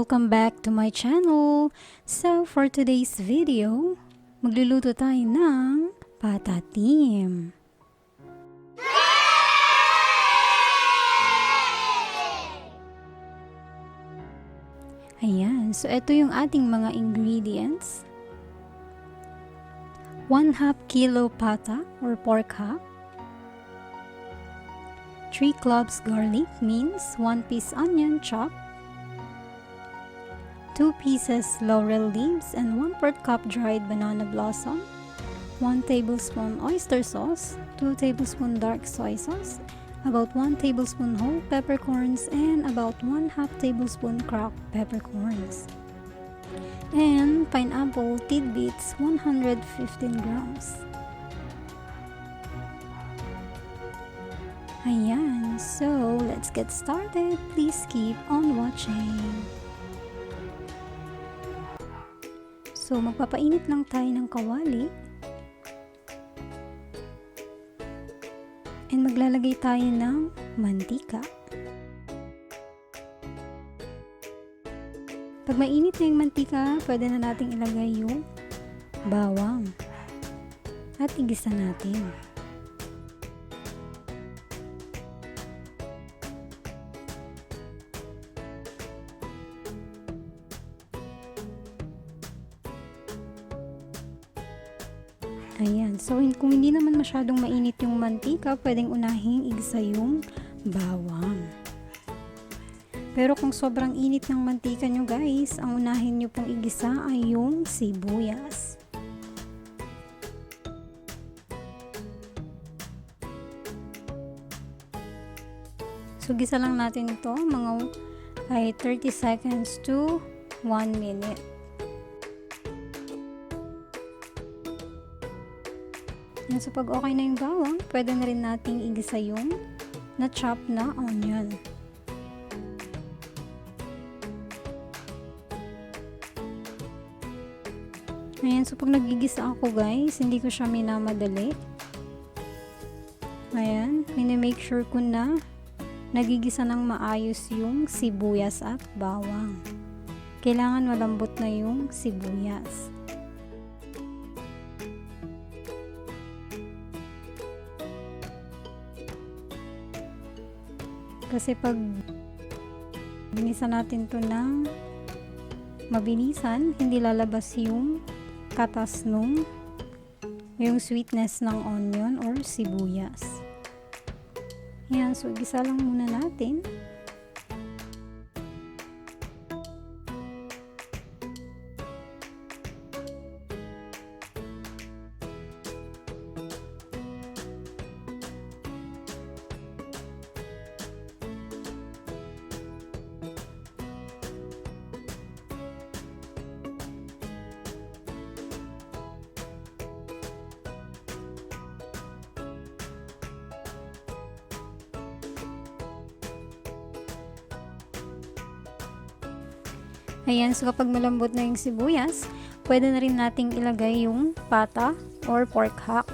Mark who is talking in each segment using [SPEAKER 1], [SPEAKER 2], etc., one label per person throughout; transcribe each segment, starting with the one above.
[SPEAKER 1] Welcome back to my channel. So for today's video, magluluto tayo ng patatim. Ayan, so ito yung ating mga ingredients. 1/2 kilo pata or pork hock, 3 cloves garlic minced, 1 piece onion chopped, 2 pieces laurel leaves and 1/4 cup dried banana blossom, 1 tablespoon oyster sauce, 2 tablespoon dark soy sauce, about 1 tablespoon whole peppercorns, and about 1/2 tablespoon cracked peppercorns. And pineapple tidbits, 115 grams. Ayan, so let's get started. Please keep on watching. So, magpapainit lang tayo ng kawali. And maglalagay tayo ng mantika. Pag mainit na yung mantika, pwede na nating ilagay yung bawang. At igisa natin. Ayan, so kung hindi naman masyadong mainit yung mantika, pwedeng unahing igisa yung bawang. Pero kung sobrang init ng mantika nyo guys, ang unahin nyo pong igisa ay yung sibuyas. So gisa lang natin ito, mga 30 seconds to 1 minute. So pag okay na yung bawang, pwede na rin nating igisa yung na-chop na onion. Ayan, so pag nagigisa ako guys, hindi ko siya minamadali. Ayan, minimake sure ko na nagigisa ng maayos yung sibuyas at bawang. Kailangan malambot na yung sibuyas. Kasi pag binisa natin to ng mabilisan, hindi lalabas yung katas yung sweetness ng onion or sibuyas. Yan, so gisa lang muna natin. Ayan, so kapag malambot na yung sibuyas, pwede na rin nating ilagay yung pata or pork hock.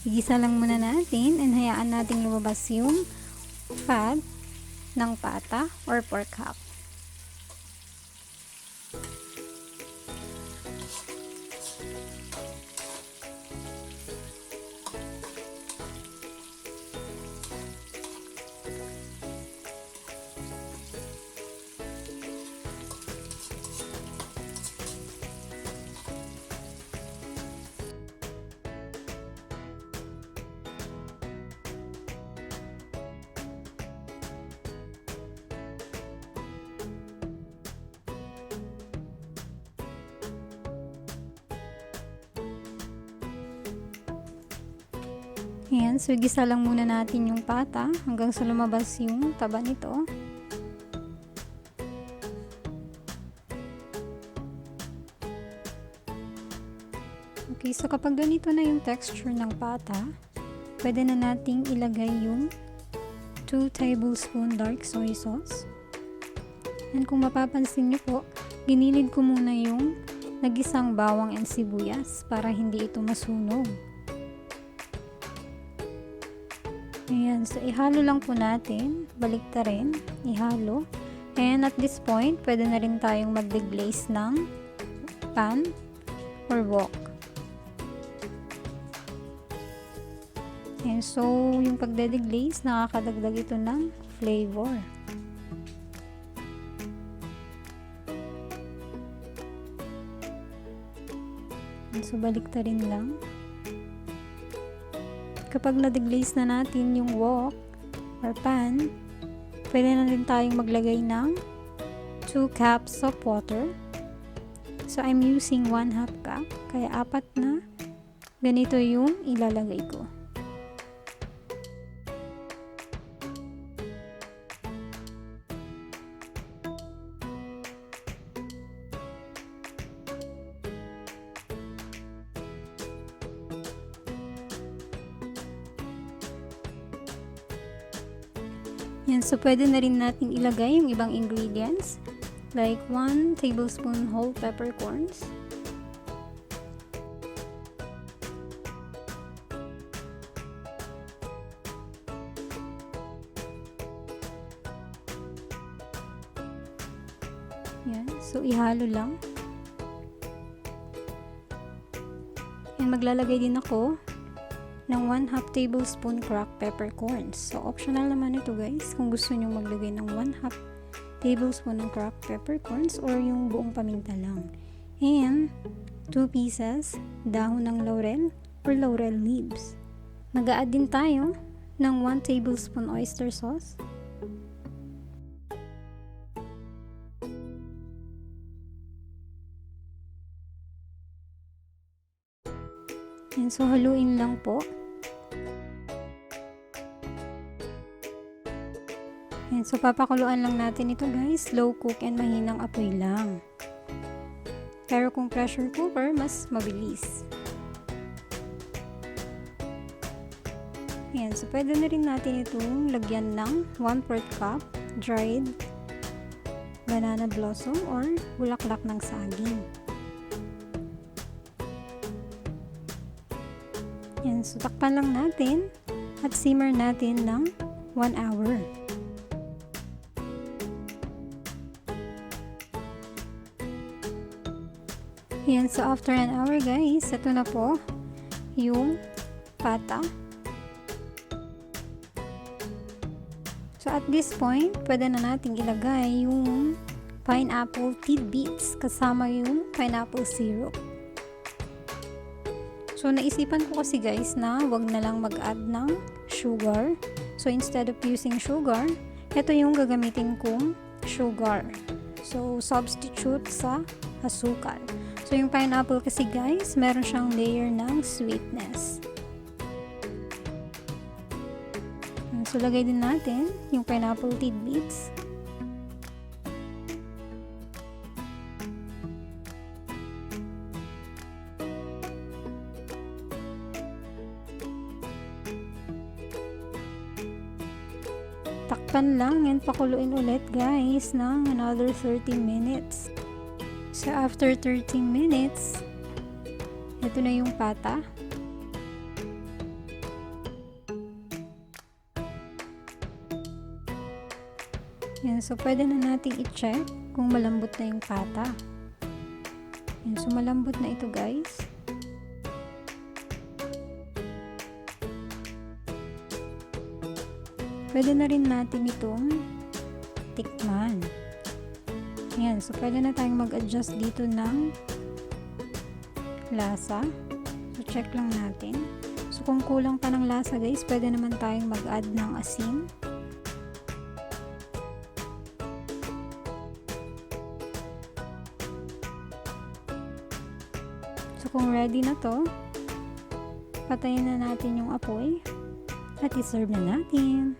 [SPEAKER 1] Igisa lang muna natin and hayaan nating lumabas yung fat ng pata or pork hock. Ayan, so gisa lang muna natin yung pata hanggang sa lumabas yung taba nito. Okay, so kapag ganito na yung texture ng pata, pwede na nating ilagay yung 2 2 tablespoon dark soy sauce. And kung mapapansin nyo po, ginilid ko muna yung nagisang bawang and sibuyas para hindi ito masunog. Ayan, so ihalo lang po natin, baliktarin, ihalo. And at this point, pwede na rin tayong mag-deglaze ng pan or wok. And so, yung pagde-deglaze, nakakadagdag ito ng flavor. And so, baliktarin lang. Kapag na-deglaze na natin yung wok or pan, pwede na rin tayong maglagay ng 2 cups of water. So, I'm using 1/2 cup. Kaya 4 na. Ganito yung ilalagay ko. Yan, so pwede na rin natin ilagay yung ibang ingredients like 1 tablespoon whole peppercorns, yan, so ihalo lang. And maglalagay din ako ng 1/2 tablespoon cracked peppercorns. So, optional naman ito guys, kung gusto nyo maglagay ng 1/2 tablespoon ng cracked peppercorns or yung buong paminta lang. And 2 pieces dahon ng laurel or laurel leaves. Mag-a-add din tayo ng 1 tablespoon oyster sauce. And so, haluin lang po. And so, papakuluan lang natin ito guys. Slow cook and mahinang apoy lang. Pero kung pressure cooker, mas mabilis. Ayan. So, pwede na rin natin itong lagyan ng 1/4 cup dried banana blossom or bulaklak ng saging. Yan, so takpan lang natin at simmer natin ng 1 hour. Yan, so after an hour guys, ito na po yung pata. So at this point, pwede na natin ilagay yung pineapple tidbits kasama yung pineapple syrup. So, naisipan ko kasi guys na wag na lang mag-add ng sugar. So, instead of using sugar, ito yung gagamitin kong sugar. So, substitute sa asukal. So, yung pineapple kasi guys, meron siyang layer ng sweetness. So, lagay din natin yung pineapple tidbits. Takpan lang and pakuluin ulit guys ng another 30 minutes. So after 30 minutes, ito na yung pata. Yan, so pwede na natin i-check kung malambot na yung pata. Yan, so malambot na ito guys. Pwede na rin natin itong tikman. Ayan, so pwede na tayong mag-adjust dito ng lasa. So check lang natin. So kung kulang pa ng lasa guys, pwede naman tayong mag-add ng asin. So kung ready na to, patayin na natin yung apoy at i-serve na natin.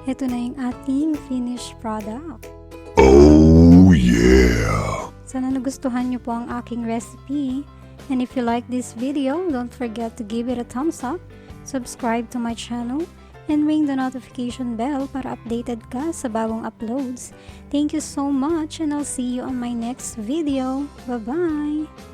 [SPEAKER 1] Ito na yung ating finished product.
[SPEAKER 2] Oh yeah!
[SPEAKER 1] Sana nagustuhan nyo po ang aking recipe. And if you like this video, don't forget to give it a thumbs up, subscribe to my channel, and ring the notification bell para updated ka sa bagong uploads. Thank you so much and I'll see you on my next video. Bye-bye!